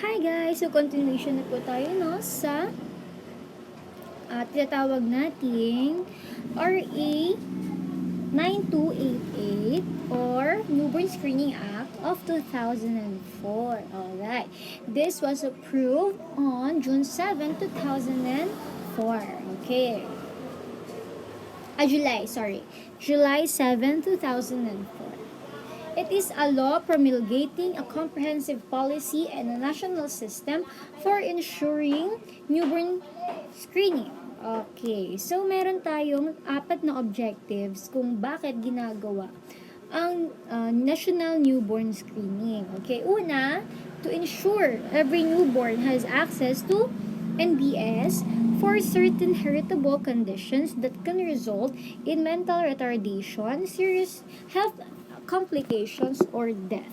Hi guys! So, continuation na po tayo, no, sa tinatawag nating RA 9288 or Newborn Screening Act of 2004. Alright. This was approved on June 7, 2004. Okay. July 7, 2004. It is a law promulgating a comprehensive policy and a national system for ensuring newborn screening. Okay, so meron tayong apat na objectives kung bakit ginagawa ang national newborn screening. Okay, una, to ensure every newborn has access to NBS for certain heritable conditions that can result in mental retardation, serious health complications, or death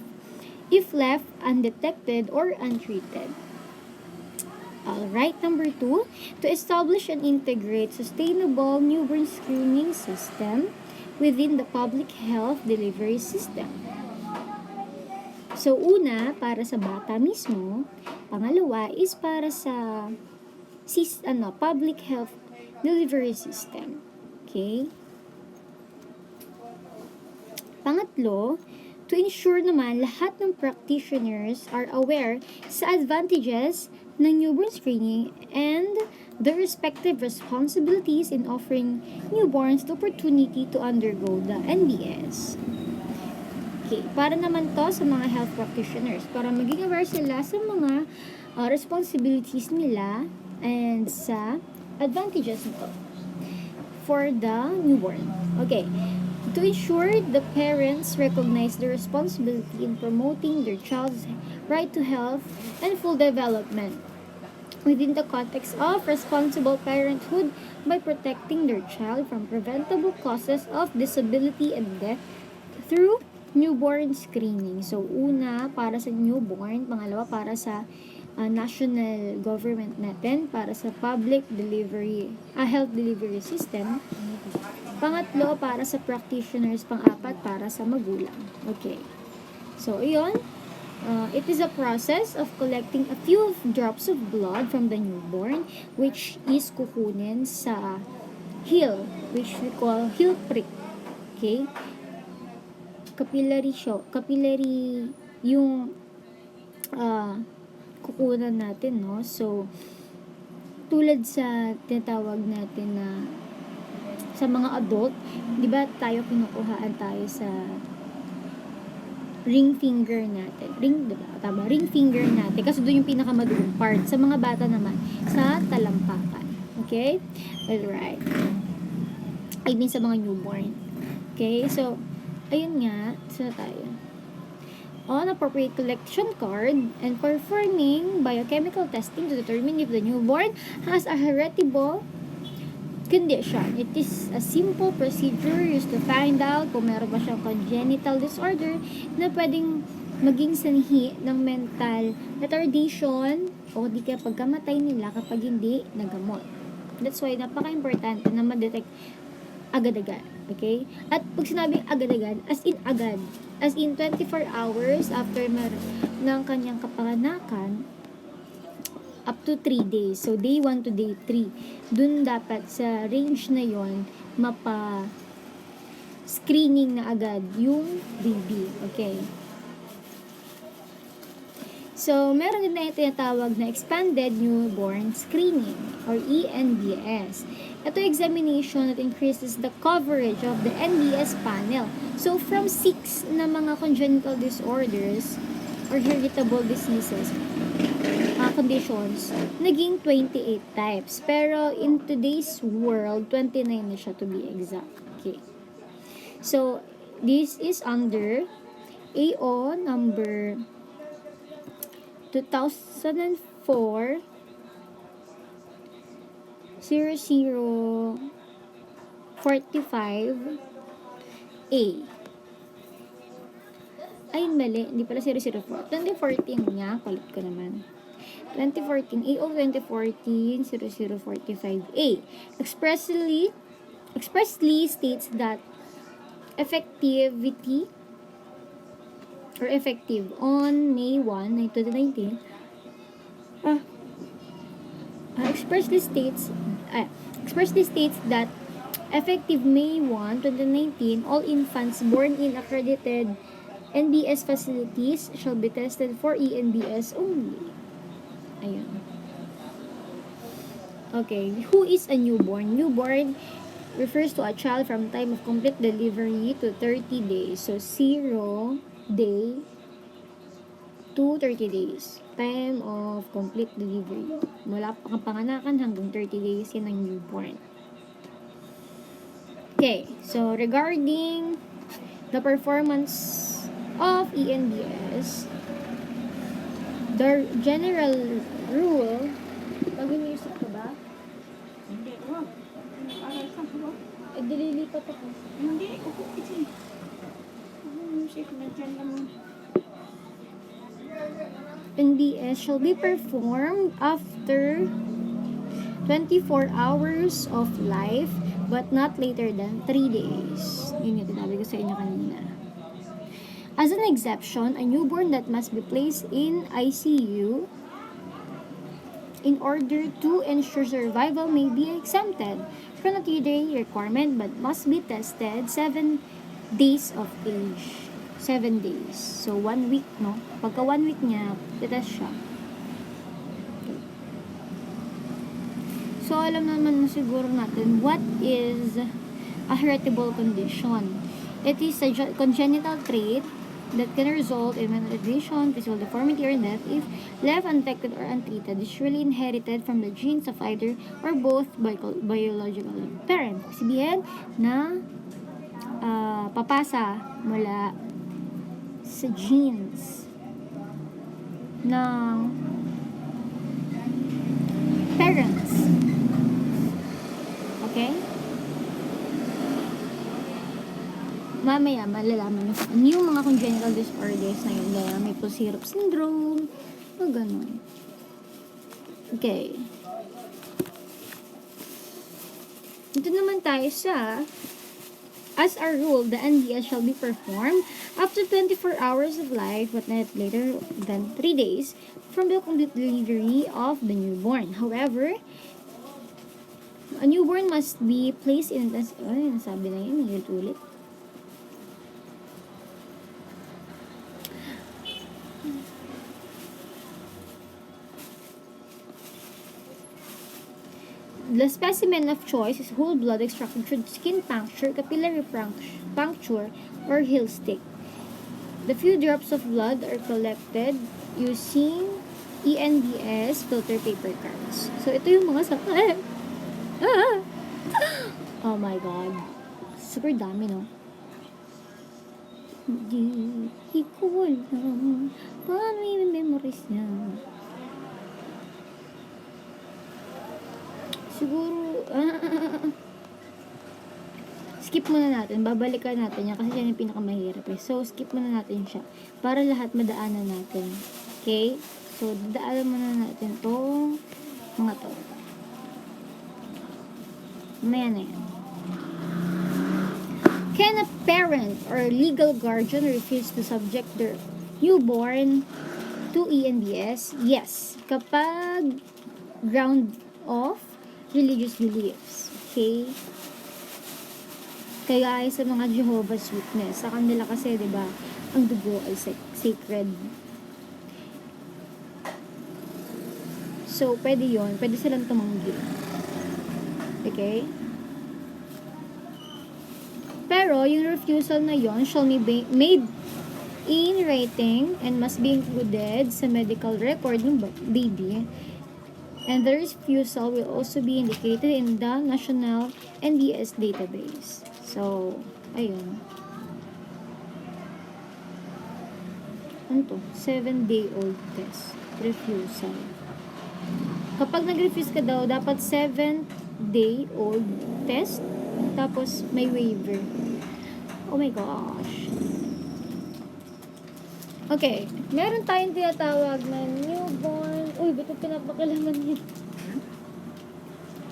if left undetected or untreated. Alright, number 2, to establish and integrate sustainable newborn screening system within the public health delivery system. So, una, para sa bata mismo. Pangalawa is para sa public health delivery system. Okay? Pangatlo, to ensure naman lahat ng practitioners are aware sa advantages ng newborn screening and the respective responsibilities in offering newborns the opportunity to undergo the NBS. Okay, para naman to sa mga health practitioners, para maging aware sila sa mga responsibilities nila and sa advantages nito for the newborn. Okay. To ensure the parents recognize their responsibility in promoting their child's right to health and full development within the context of responsible parenthood by protecting their child from preventable causes of disability and death through newborn screening. So, una, para sa newborn. Pangalawa, para sa national government natin, para sa public delivery, health delivery system. Pangatlo, para sa practitioners. Pang-apat, para sa magulang. Okay. So, iyon. It is a process of collecting a few drops of blood from the newborn, which is kukunin sa heel, which we call heel prick. Okay? Capillary yung kukunan natin, no? So, tulad sa tinatawag natin na sa mga adult, di ba tayo kinukuhaan tayo sa ring finger natin. Ring finger natin. Kasi doon yung pinakamadugong part. Sa mga bata naman, sa talampakan. Okay? Alright. I mean sa mga newborn. Okay? So, ayun nga. Saan tayo? On appropriate collection card and performing biochemical testing to determine if the newborn has a heritable condition. It is a simple procedure used to find out kung meron ba siyang congenital disorder na pwedeng maging sanhi ng mental retardation o di kaya pagkamatay nila kapag hindi nagamot. That's why napaka-importante na ma-detect agad-agad. Okay? At pag sinabing agad-agad, as in agad. As in 24 hours after ng kanyang kapanganakan, up to 3 days. So, day 1 to day 3. Dun dapat sa range na yon screening na agad yung baby. Okay. So, meron din na tinatawag na Expanded Newborn Screening or ENBS. Ito examination that increases the coverage of the NBS panel. So, from 6 na mga congenital disorders or heritable diseases, conditions, naging 28 types. Pero in today's world, 29 na siya to be exact. Okay. So, this is under AO number 2004 0045A. Ayun, mali. Hindi pala 004. 2014 niya. Kulit ko naman. 2014, AO 2014-0045A expressly states that effective on May 1, 2019 uh, expressly states expressly states that effective May 1, 2019, all infants born in accredited NBS facilities shall be tested for ENBS only. Ayun. Okay, who is a newborn? Newborn refers to a child from time of complete delivery to 30 days. So, 0 day to 30 days. Time of complete delivery. Mula panganakan hanggang 30 days, yan ang newborn. Okay, so regarding the performance of ENBS, the general rule, pag-inisip ka ba? Hindi, wag. Aral ka ba? Dililipat ako. Hindi, upo kasi. Music na dyan naman. NBS shall be performed after 24 hours of life but not later than 3 days. Yun yung tinabi ko sa inyo kanina. As an exception, a newborn that must be placed in ICU in order to ensure survival may be exempted from the 3-day requirement but must be tested 7 days of age. 7 days. So, 1 week, no? Pagka 1 week niya, titest siya. So, alam naman na siguro natin what is a heritable condition. It is a congenital trait that can result in malnutrition, physical deformity, or death if left unaffected or untreated. Usually inherited from the genes of either or both biological parent. Sabihin na papasa mula sa genes ng parents. Okay? Mamaya, malalaman nyo yung mga congenital disorders na yun. Gaya maple syrup syndrome, o ganun. Okay. Ito naman tayo sa as a rule, the NBS shall be performed after 24 hours of life, but not later than 3 days from the complete delivery of the newborn. However, a newborn must be placed in nasabi na yun, ulit. The specimen of choice is whole blood extracted through skin puncture, capillary puncture, or heel stick. The few drops of blood are collected using ENBS filter paper cards. So, ito yung mga sakit. Oh my God. Super dami, no? Hindi ko alam paano yung memories niya. Siguro, skip muna natin. Babalikan natin yan kasi yan yung pinakamahirap eh. So, skip muna natin siya para lahat madaanan natin. Okay? So, dadaanan muna natin tong mga to. Maya na yan. Can a parent or legal guardian refuse to subject their newborn to ENBS? Yes. Kapag ground of religious beliefs. Okay? Kaya ay sa mga Jehovah's Witness, sa kanila kasi, di ba, ang dugo ay sacred. So, pwede yon, pwede silang tumanggi. Okay? Pero, yung refusal na yon shall be made in writing and must be included sa medical record ng baby. And the refusal will also be indicated in the National NBS database. So, ayun. Ano to? 7-day-old test. Refusal. Kapag nag-refuse ka daw, dapat 7-day-old test. Tapos, may waiver. Oh my gosh. Okay. Meron tayong tinatawag na newborn. Uy, ba't yung pinapakalaman yun?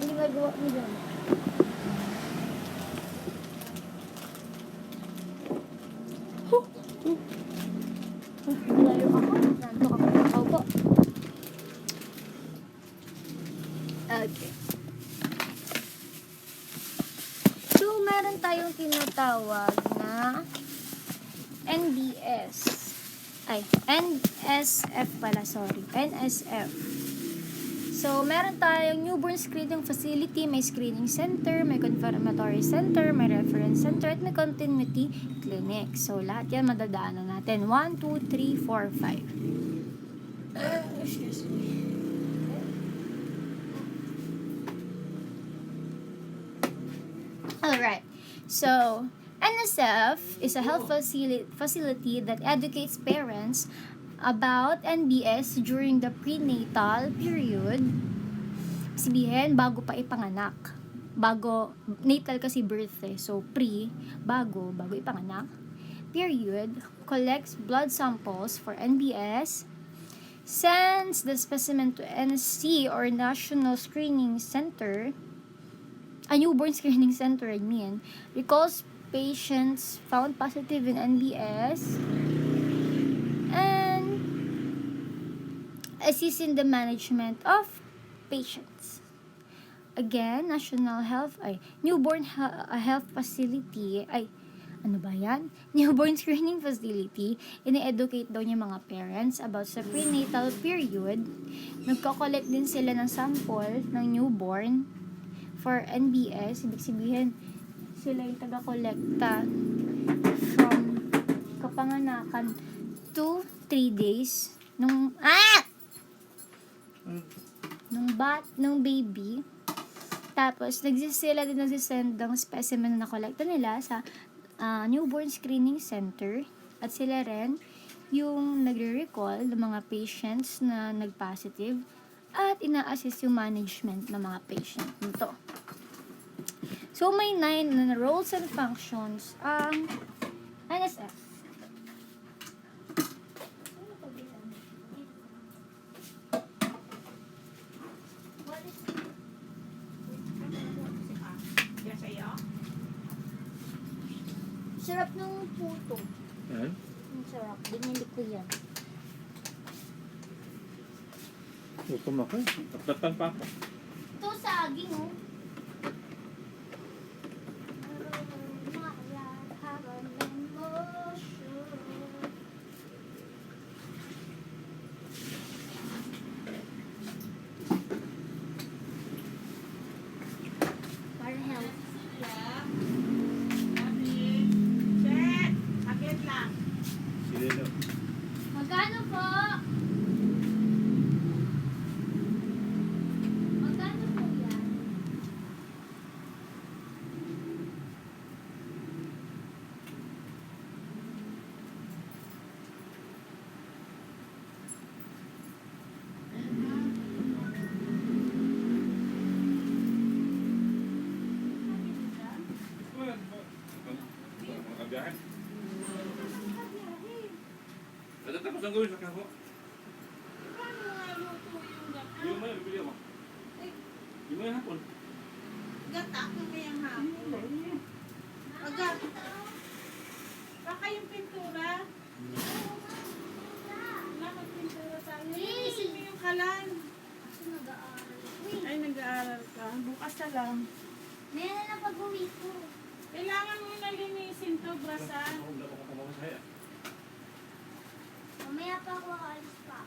Ang ginagawa mo dyan? Layo ako. Nanto ako. Opo. tinatawag na NSF pala, sorry. NSF. So, meron tayong newborn screening facility, may screening center, may confirmatory center, may reference center, at may continuity clinic. So, lahat yan madadaanan natin. 1, 2, 3, 4, 5. Excuse me. Alright. So, NSF is a health facility that educates parents about NBS during the prenatal period. Sabihin, bago pa ipanganak. Bago, natal kasi birth eh. So, bago ipanganak. Period, collects blood samples for NBS, sends the specimen to NSC or National Screening Center, a newborn screening center, recalls patients found positive in NBS, and assists in the management of patients. Again, newborn health facility, newborn screening facility, ini-educate daw niya mga parents about sa prenatal period. Nagko-collect din sila ng sample ng newborn for NBS. Ibig sabihin, sila yung taga-kolekta from kapanganakan to 3 days nung baby. Tapos, sila din nagsisend ng specimen na kolekta nila sa newborn screening center. At sila rin yung nagre-recall ng mga patients na nag-positive at ina-assist yung management ng mga patient nito. So, may 9 na roles and functions ang NSF. Yan sa'yo? Sarap ng puto. Yan. Ang sarap. Binili ko yan. Gutom ako. Tatlatan pa ako. Ito saging, oh. Para health. Check! Agad lang. Sige na. Magkano po? Magkano po yan? Magabiyahin. Ada tapos ang gawin sa kaho. Paano nga luto yung gata? Yung mo, bibili mo. Yung mo yung hapon. Gata ka kayang hapon. Agad. Baka yung pintura. Wala magpintura tayo. Isip mo yung kalan. Kasi nag-aaral. Ay, nag-aaral ka. Bukas na lang. Meron na pag-uwi ko. Kailangan mo na linisin to, brasan. Ako, wala ko kamamasaya. Mamaya pa ako aalis pa.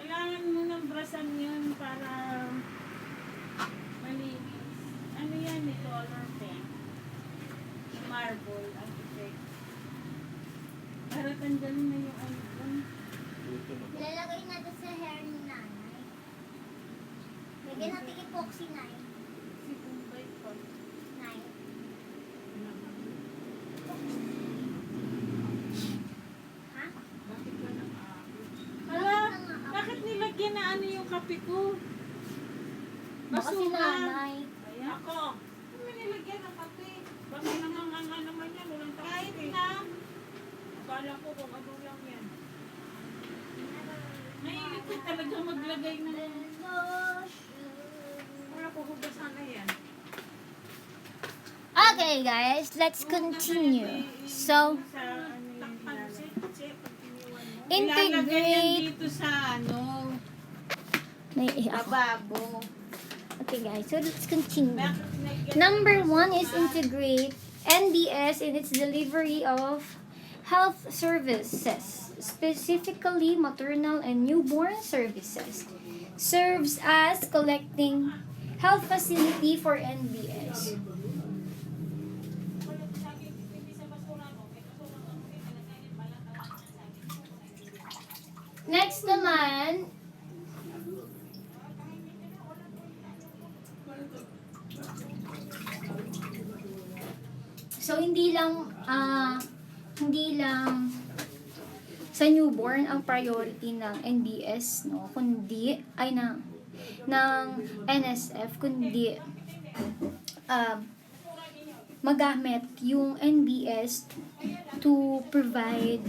Kailangan mo ng brasan yun para malinis. Ano yan? Ni color pen. Marble architect. Para tanggalin na yung ano dun. Luto na. Ilalagay natin sa hair ni nanay. Lagyan natin epoxy na Si Bombay ko. Nay. Ha? Bakit ka nang Hala, bakit nilagyan na ano yung kape ko? Baka si nanay. Ayan. Ako. Ano may nilagyan ng kape? Baka naman ang ano naman yan. Walang kape. Kahit na. Akala ko kung ano lang yan. Mahilig ko talaga maglagay ng... Wala ko hugasan na yan. Okay guys, let's continue. So, Sa ano yung ilalagay. Ilalagay yan integrate. dito sa ano, Naiiyak ako. lababo. Okay guys, so let's continue. Bakit nilagyan Number ng 1 is basura? integrate NBS in its delivery of health services, specifically maternal and newborn services, serves as collecting health facility for NBS. Next naman, so hindi lang sa newborn ang priority ng NBS, no, kundi ay ng NSF, kundi magamit yung NBS to provide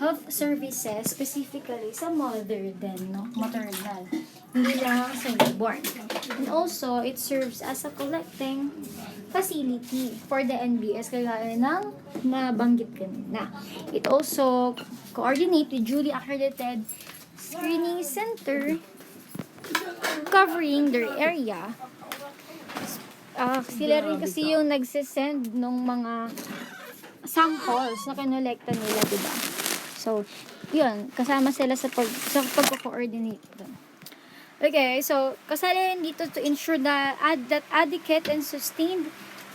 health services specifically sa mother din, no, maternal, hindi lang sa newborn. And also, it serves as a collecting facility for the NBS, kagaya ng nabanggit kanina. It also coordinate with duly accredited screening center covering their area. Sila rin kasi yung nagsisend ng mga samples na kinolekta nila, diba? So, yun, kasama sila sa pag-coordinate. Okay, so, kasali rin dito to ensure that adequate and sustained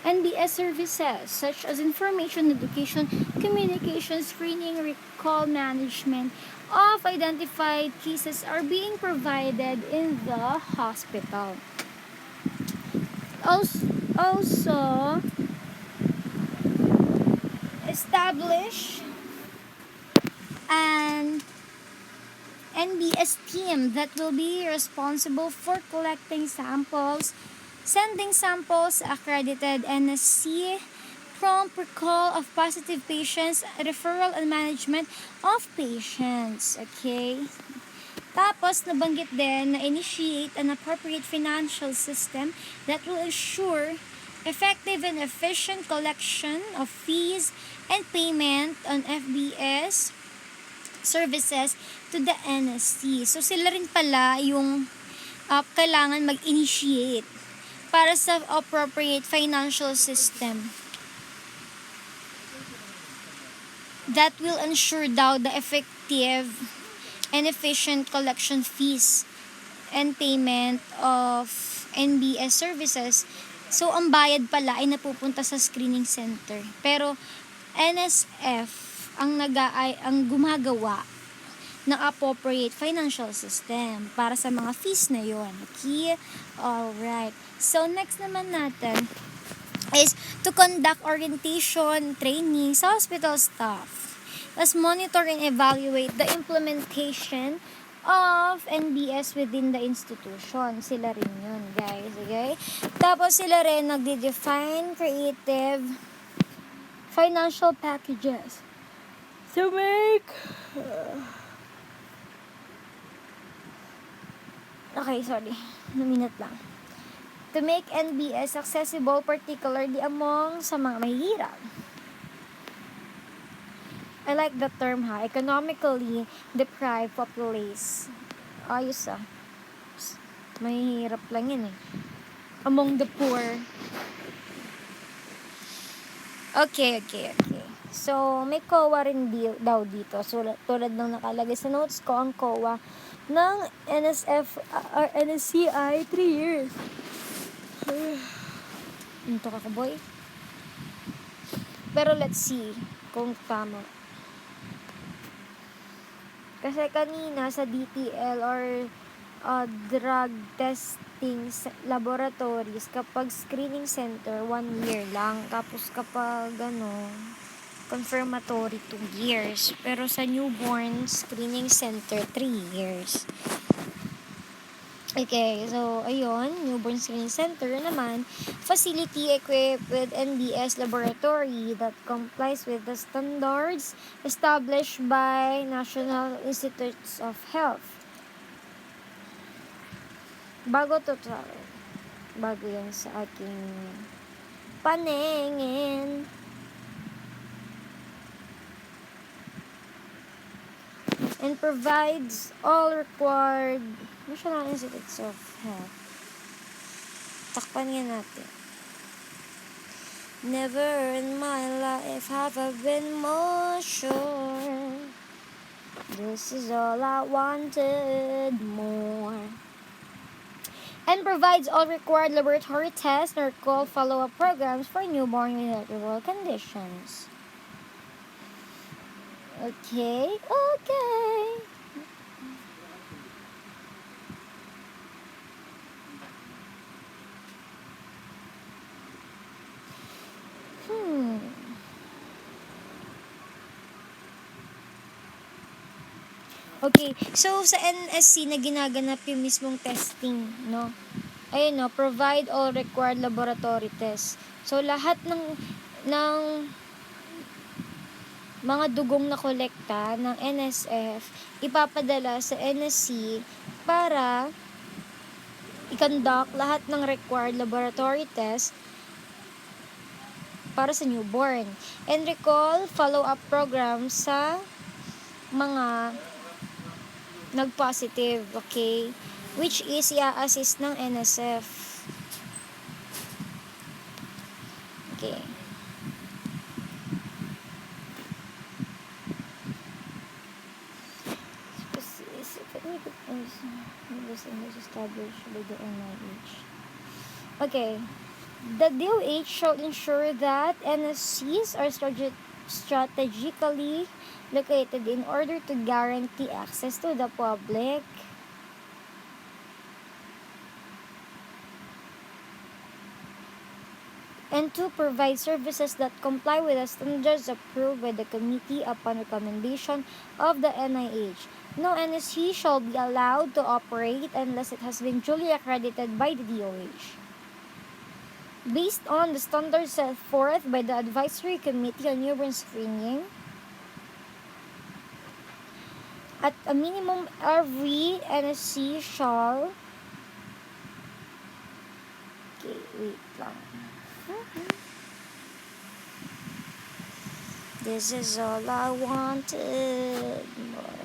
NBS services such as information, education, communication, screening, recall management of identified cases are being provided in the hospital. Also establish an NBS team that will be responsible for collecting samples, sending samples, accredited NSC, prompt recall of positive patients, referral and management of patients. Okay? Tapos, nabanggit din na initiate an appropriate financial system that will ensure effective and efficient collection of fees and payment on FBS services to the NSC. So, sila rin pala yung kailangan mag-initiate para sa appropriate financial system that will ensure daw the effective and efficient collection fees and payment of NBS services. So, ang bayad pala ay napupunta sa screening center. Pero, NSF ang gumagawa ng appropriate financial system para sa mga fees na yon. Okay? Alright. So, next naman natin is to conduct orientation training sa hospital staff. Let's monitor and evaluate the implementation of NBS within the institution. Sila rin yun, guys. Okay? Tapos sila rin nagde-define creative financial packages to make to make NBS accessible, particularly among sa mga mahihirap. I like the term, economically deprived populace. Ayos mahihirap lang yun among the poor. Okay. So, may COA rin daw dito. So, tulad ng nakalagay sa notes ko, ang COA ng NSF or NSCI 3 years. Ito boy. Pero let's see kung tama. Kasi kanina sa DTL or drug testing laboratories, kapag screening center, 1 year lang. Tapos kapag confirmatory, 2 years. Pero sa newborn screening center, 3 years. Okay, so ayun, newborn screening center naman, facility equipped with NBS laboratory that complies with the standards established by National Institutes of Health. Bago yan sa aking paningin. And provides all required National Institutes of Health. Takpan nga natin. Never in my life have I been more sure. This is all I wanted more. And provides all required laboratory tests and recall follow-up programs for newborn with heritable conditions. Okay. Hmm. Okay, so sa NSC na ginaganap yung mismong testing, no? Ayun, no, provide all required laboratory tests. So lahat ng mga dugong na kolekta ng NSF ipapadala sa NSC para i-conduct lahat ng required laboratory tests para sa newborn. And recall follow-up program sa mga nag-positive, okay? Which is i-assist ng NSF. Okay. Established by the NIH. Okay. The DOH shall ensure that NSCs are strategically located in order to guarantee access to the public and to provide services that comply with the standards approved by the committee upon recommendation of the NIH. No NSC shall be allowed to operate unless it has been duly accredited by the DOH. Based on the standards set forth by the Advisory Committee on Newborn Screening, at a minimum, every NSC shall... Okay, wait lang. This is all I wanted more.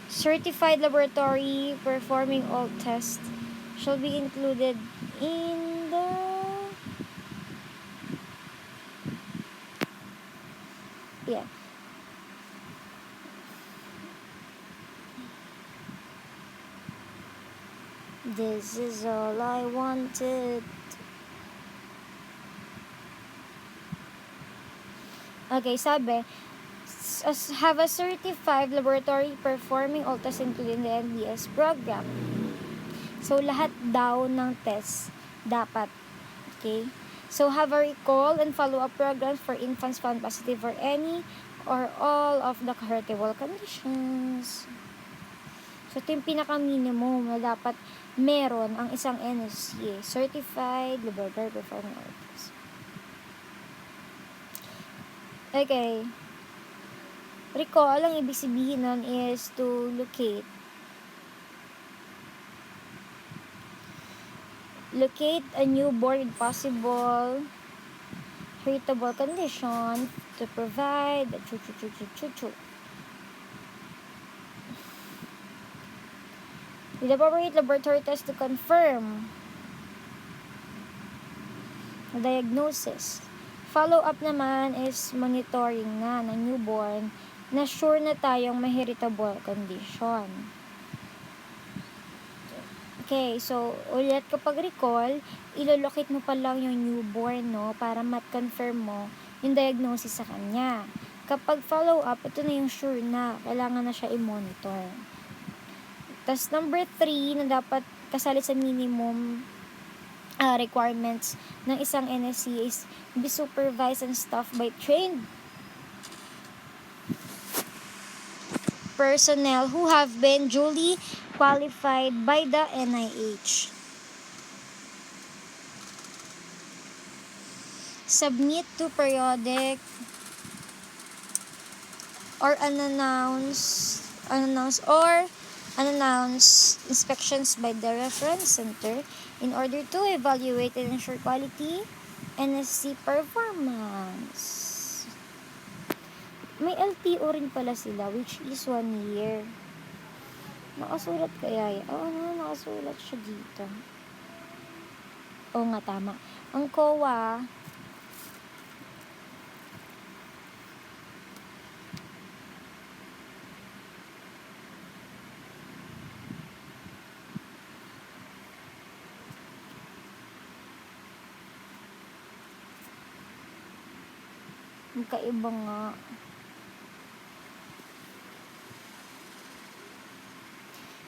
Certified laboratory performing all tests shall be included in the... Yeah. This is all I wanted. Okay, sabi, have a certified laboratory performing all tests including the NBS program. So, lahat daw ng tests dapat. Okay? So, have a recall and follow-up programs for infants found positive for any or all of the heritable conditions. So, ito yung pinaka-minimum na dapat meron ang isang NSC, Certified Laboratory Performing all tests. Okay. Recall, ang ibig sabihin nun is to locate a newborn with possible heritable condition to provide with appropriate laboratory test to confirm the diagnosis. Follow-up naman is monitoring na ng newborn na sure na tayong may heritable condition. Okay, so ulit kapag recall, ilolocate mo pa lang yung newborn, no, para mat-confirm mo yung diagnosis sa kanya. Kapag follow-up, ito na yung sure na, kailangan na siya i-monitor. Tapos number 3 na dapat kasali sa minimum requirements ng isang NSC is be supervised and staffed by trained personnel who have been duly qualified by the NIH. Submit to periodic or unannounced inspections by the reference center in order to evaluate and ensure quality NSC performance. May LTO rin pala sila, which is 1 year. Nakasulat kaya yan? Oo nga, nakasulat siya dito. Oo nga, tama. Ang COA, Magkaiba nga.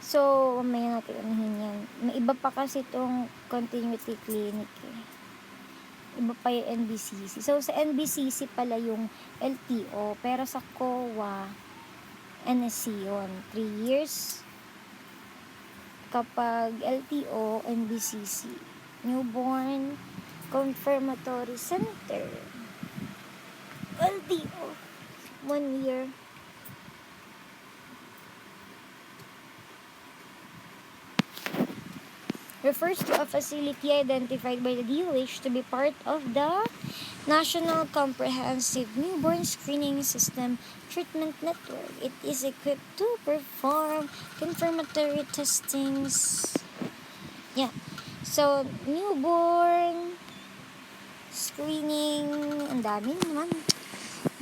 So, mamaya natin anahin yan. May iba pa kasi itong continuity clinic eh. Iba pa yung NBCC. So, sa NBCC pala yung LTO. Pero sa COA, NSC yun. 3 years. Kapag LTO, NBCC. Newborn Confirmatory Center. LTO. 1 year. Refers to a facility identified by the DOH to be part of the National Comprehensive Newborn Screening System Treatment Network. It is equipped to perform confirmatory testings. Yeah. So, newborn screening, ang dami naman.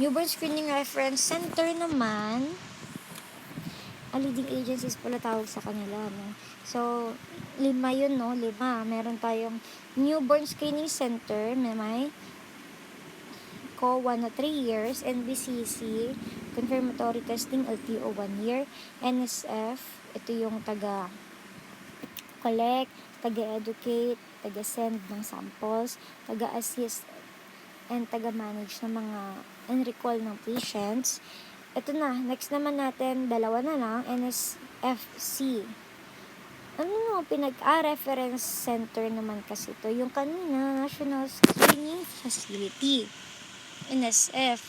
Newborn Screening Reference Center naman, leading agencies pala tawag sa kanila, no? So, 5 yun, no? 5. Meron tayong Newborn Screening Center, may COA na 3 years, NBCC, Confirmatory Testing, LTO 1 year, NSF, ito yung taga-collect, taga-educate, taga-send ng samples, taga-assist, and taga-manage ng mga and-recall ng patients. Ito na, next naman natin, 2 na lang, NSFC. Ano naman reference center naman kasi ito. Yung kanina, National Screening Facility. NSF.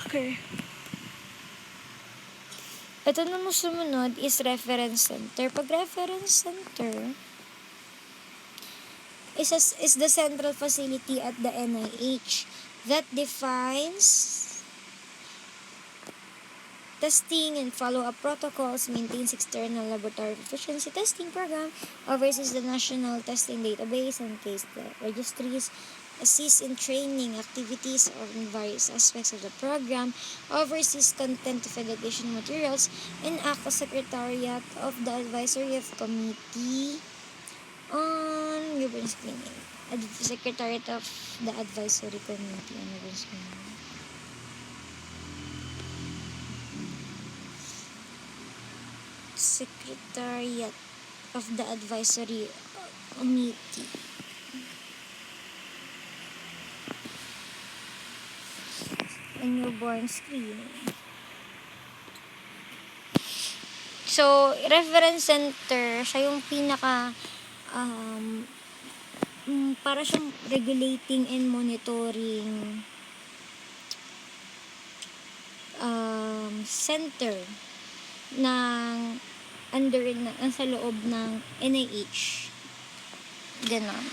Okay. Ito naman sumunod is reference center. Pag reference center, is the central facility at the NIH that defines testing and follow-up protocols, maintains external laboratory efficiency testing program, oversees the national testing database and case registries, assists in training activities in various aspects of the program, oversees content of education materials, and acts as secretariat of the advisory of committee on newborn screening. Secretariat of the advisory committee on newborn screening. Secretariat of the Advisory Committee. On newborn screening. So, reference center, siya yung pinaka para siyang regulating and monitoring center ng sa loob ng NIH. Ganon.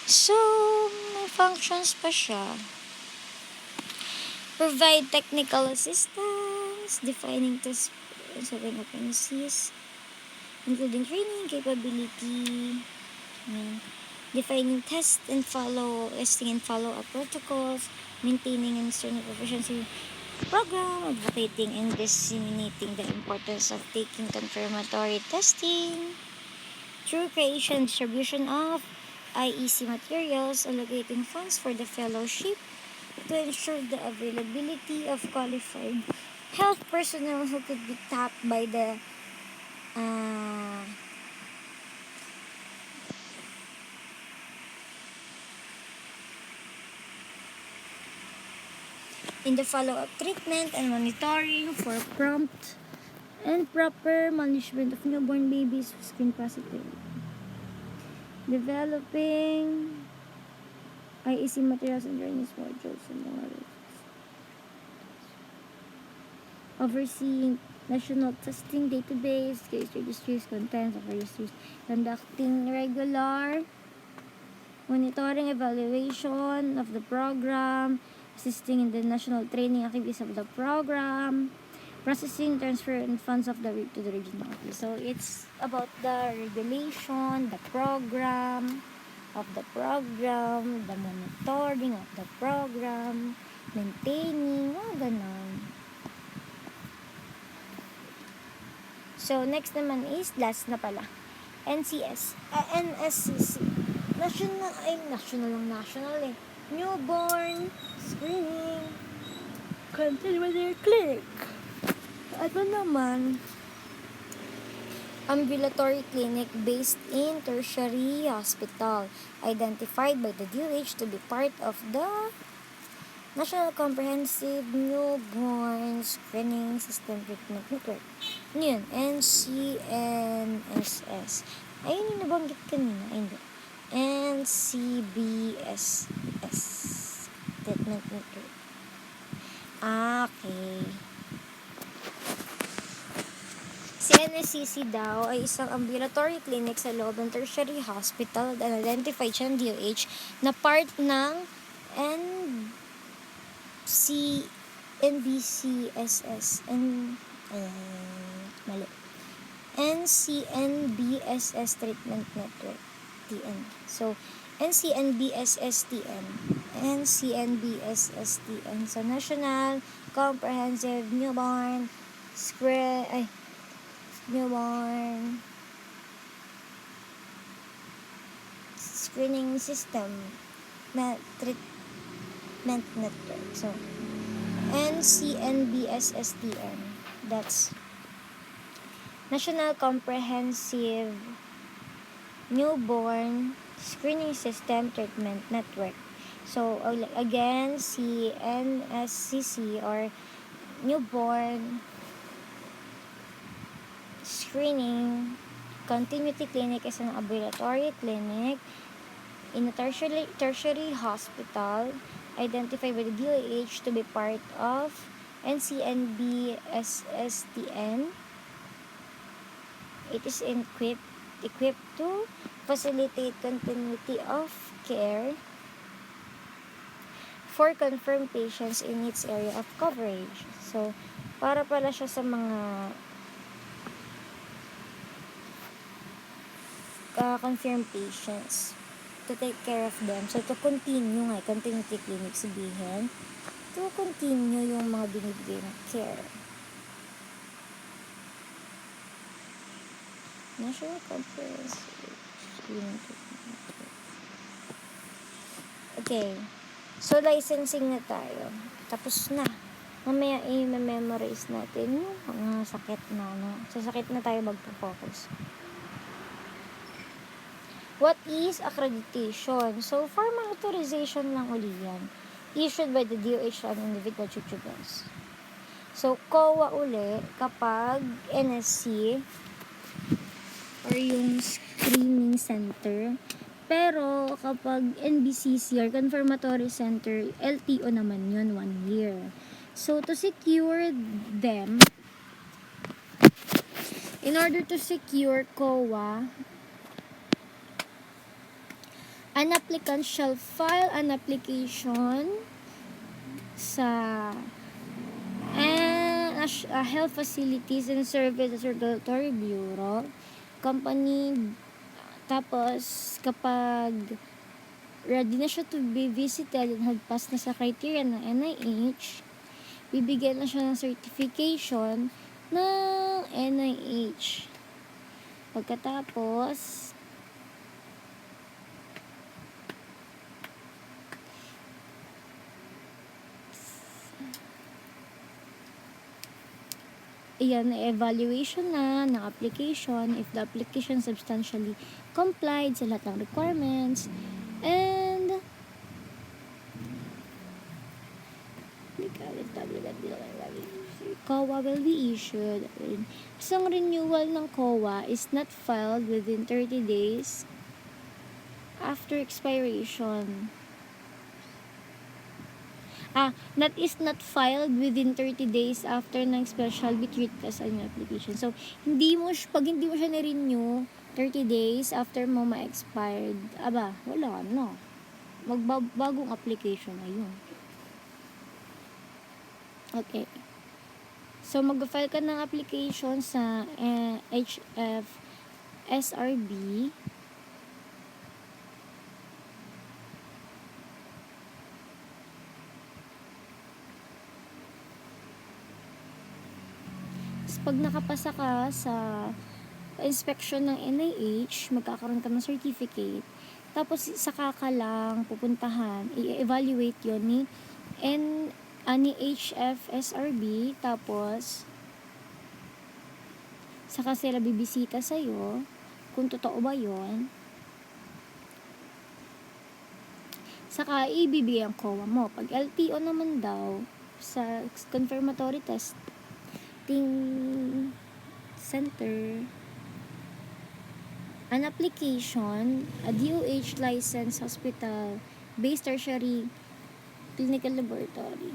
So, may functions pa siya. Provide technical assistance, defining test, setting up NCs, including training, capability, defining testing and follow-up protocols, maintaining and external proficiency program, advocating and disseminating the importance of taking confirmatory testing through creation and distribution of IEC materials, allocating funds for the fellowship to ensure the availability of qualified health personnel who could be tapped by the in the follow-up treatment and monitoring for prompt and proper management of newborn babies with screen positive. Developing IEC materials and drainage modules and others. Overseeing national testing database, case registries, contents of registries, conducting regular monitoring evaluation of the program, assisting in the national training activities of the program, processing, transfer, and funds of to the regional office. So, it's about the regulation, the program, the monitoring of the program, maintaining, ganon. So, next naman is, last na pala, NSCC. national eh. Newborn screening. Continuity clinic. Ano naman? Ambulatory clinic based in tertiary hospital, identified by the DOH to be part of the National Comprehensive Newborn Screening System Treatment Network. Ano yun? NCNSS. Ayun yung nabanggit kanina. Ay, hindi. NCBSS Treatment Network. Okay. Si NSCC daw ay isang ambulatory clinic sa loob ng tertiary hospital at identified siya ng DOH na part ng NBCSS mali. NCNBSS Treatment Network TN. So, NCNBSSTN. NCNBSSTN. So, National Comprehensive Newborn Screening System Treatment Network. So, NCNBSSTN. That's National Comprehensive Newborn Screening System Treatment Network. So, again, si NSCC or Newborn Screening Continuity Clinic is an ambulatory clinic in a tertiary hospital identified by the DOH to be part of NCNBSSTN. It is equipped to facilitate continuity of care for confirmed patients in its area of coverage. So, para pala siya sa mga confirmed patients to take care of them. So, to continue continuity clinic sabihin, to continue yung mga binibigay na care. National Comprehensive Screening Treatment. Okay. So, licensing na tayo. Tapos na. Mamaya i-memorize natin yung mga sakit na, Sa sakit na tayo magpo-focus. What is accreditation? So, formal authorization lang uli yan. Issued by the DOH on individual tutubers. So, COA uli kapag NSC or yung screening center. Pero, kapag NBCC or confirmatory center, LTO naman yun, 1 year. So, to secure them, in order to secure COA, an applicant shall file an application sa Health Facilities and Services Regulatory Bureau company. Tapos kapag ready na siya to be visited and hagpas na sa criteria ng NIH, bibigyan na siya ng certification ng NIH. Pagkatapos iyan, evaluation na ng application if the application substantially complied sa lahat ng requirements, and COA will be issued. Isang renewal ng COA is not filed within 30 days after expiration. Not filed within 30 days after ng special be treated as an application. So, pag hindi mo siya na-renew 30 days after mo ma-expired, wala na. Magbabagong application na yun. Okay. So, mag-file ka ng application sa HFSRB. Pag nakapasa ka sa inspection ng NIH, magkakaroon ka ng certificate. Tapos saka ka lang pupuntahan, i-evaluate yon ni HFSRB, tapos saka sila bibisita sa'yo kung totoo ba yon. Saka ibibigay ang COA mo. Pag LTO naman daw, sa confirmatory testing center, an application, a DOH licensed hospital-based tertiary clinical laboratory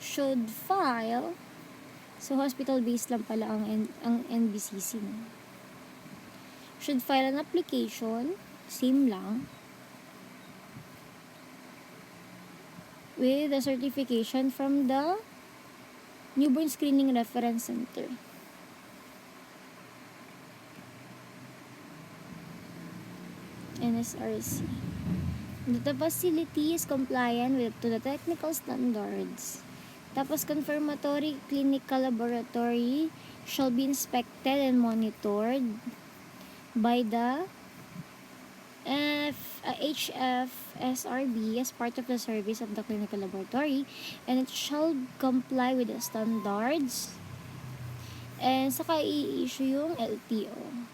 should file. So hospital-based lang pala ang NBCC mo. Should file an application, same lang, with a certification from the Newborn Screening Reference Center. NSRC. That the facility is compliant to the technical standards. Tapos, confirmatory clinical laboratory shall be inspected and monitored by the HFSRB as part of the service of the clinical laboratory, and it shall comply with the standards, and saka i-issue yung LTO.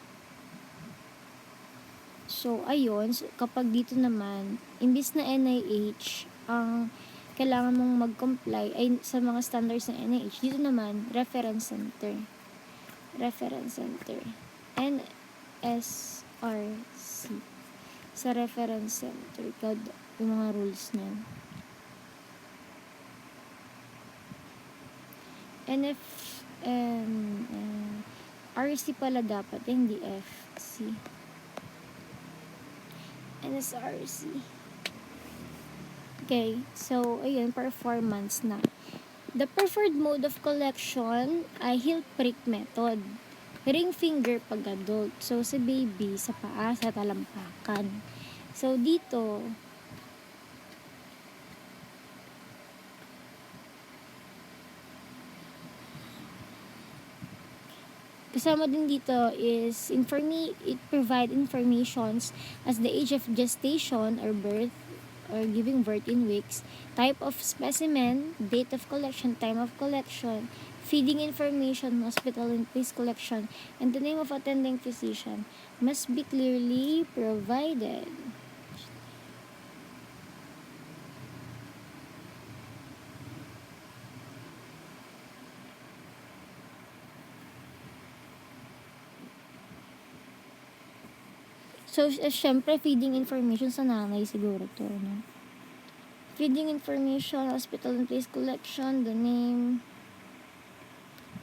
So, ayun, kapag dito naman, imbis na NIH ang kailangan mong mag-comply ay sa mga standards ng NIH, dito naman, reference center. NSRC. Sa reference center, yung mga rules na yun. RC pala dapat, hindi FC. NSRC. Okay, so, ayun, performance na. The preferred mode of collection ay heel prick method. Ring finger pag adult. So, sa baby, sa paa, sa talampakan. So, dito, kasama din dito is it provide informations as the age of gestation or birth or giving birth in weeks, type of specimen, date of collection, time of collection, feeding information, hospital and place collection, and the name of attending physician must be clearly provided. So, syempre, feeding information sa nanay siguro to, no? Feeding information, hospital and place collection, the name.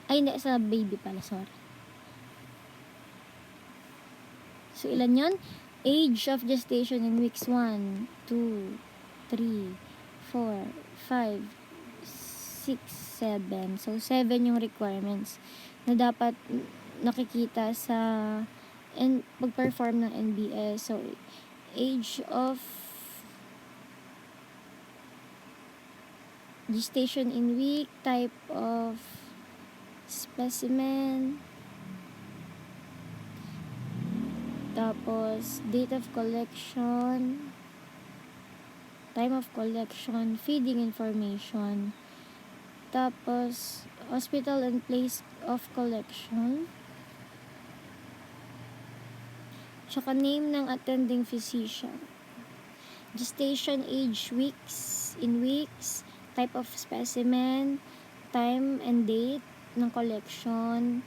Ay, hindi, sa baby pala, sorry. So, ilan yon? Age of gestation in weeks 1, 2, 3, 4, 5, 6, 7. So, 7 yung requirements na dapat nakikita sa and pag-perform ng NBS. So, age of gestation in week, type of specimen, tapos date of collection, time of collection, feeding information, tapos hospital and place of collection, tsaka name ng attending physician, gestation age in weeks, type of specimen, time and date ng collection,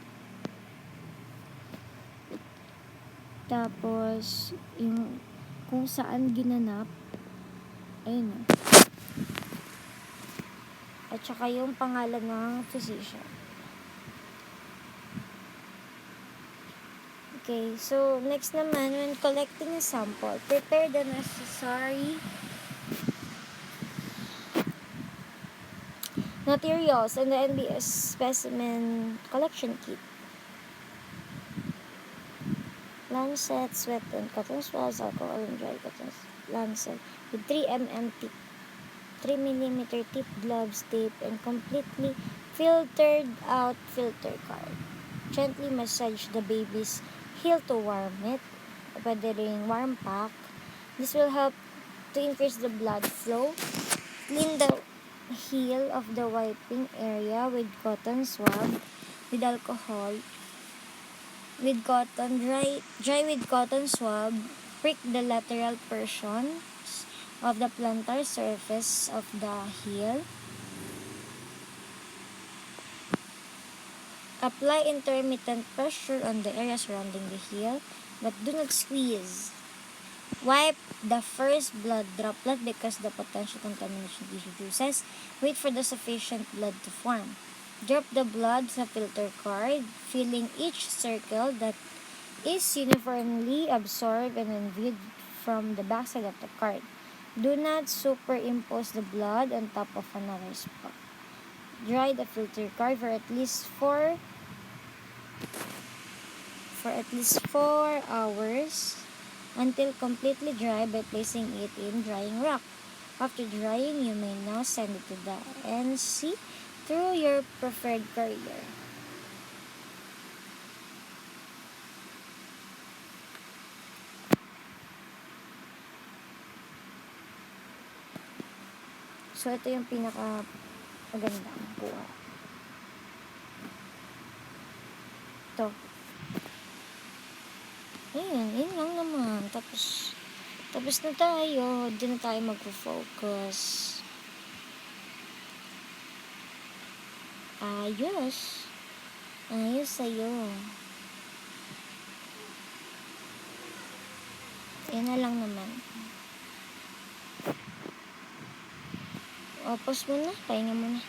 tapos yung kung saan ginanap, ayun na, at saka yung pangalan ng physician. Okay, so next naman, when collecting a sample, prepare the necessary materials and the NBS specimen collection kit. Lancet, sweat and cotton swabs, alcohol and dry cotton lancet with 3 mm tip, 3 mm tip, gloves, tape, and completely filtered out filter card. Gently massage the baby's heel to warm it. pwede ring warm pack. This will help to increase the blood flow. Clean the heel of the wiping area with cotton swab with alcohol. Dry with cotton swab. Prick the lateral portions of the plantar surface of the heel. Apply intermittent pressure on the area surrounding the heel, but do not squeeze. Wipe the first blood droplet because the potential contamination reduces. Wait for the sufficient blood to form. Drop the blood sa filter card, filling each circle that is uniformly absorbed and then viewed from the backside of the card. Do not superimpose the blood on top of another spot. Dry the filter card for at least 4 hours until completely dry by placing it in drying rack. After drying, you may now send it to the NC through your preferred courier. So, ito yung pinaka magandang buha. Ito. Ayan, yun lang naman. Tapos na tayo. Di na tayo mag-focus. Ayos. Ayos sa'yo. Yan na lang naman. O, pause muna. Pahinga muna.